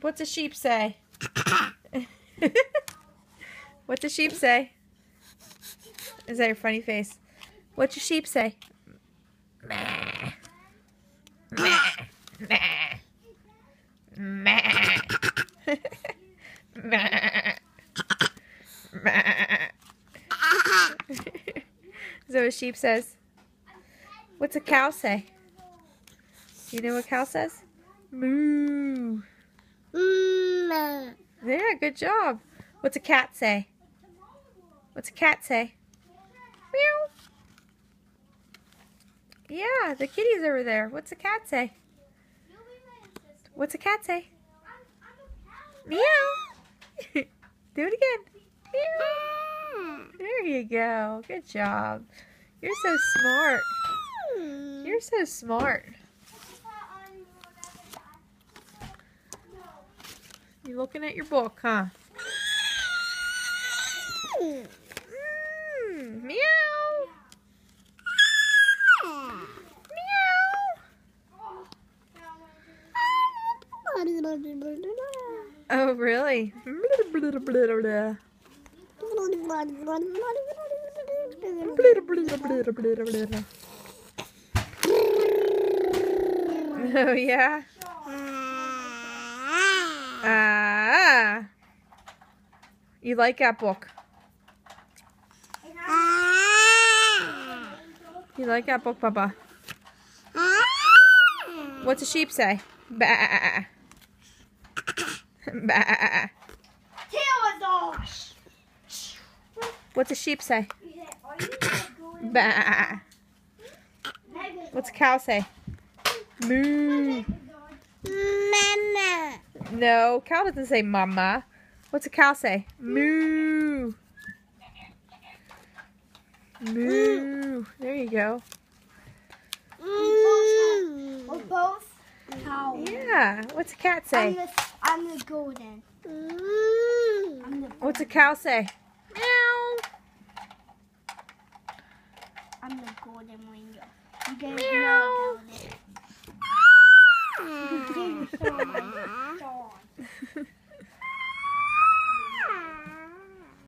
What's a sheep say? What's a sheep say? Is that your funny face? What's your sheep say? Meh. Meh. Meh. Meh. Meh. Meh. Is that what a sheep says? What's a cow say? You know what a cow says? Moo. Yeah, good job. What's a cat say? What's a cat say? Meow. Yeah, the kitty's over there. What's a cat say? What's a cat say? Meow. Do it again. Meow. There you go. Good job. You're so smart. You're so smart. You looking at your book, huh? Meow. Meow. Oh, really? Oh, yeah? You like that book? You like that book, Papa? What's a sheep say? Bah. Bah. What's a sheep say? Bah. What's a cow say? Moo. Mama. No, cow doesn't say mama. What's a cow say? Moo. Moo. There you go. We're both cows. Yeah. What's a cat say? I'm the golden. What's a cow say? Meow. I'm the golden ranger. Meow.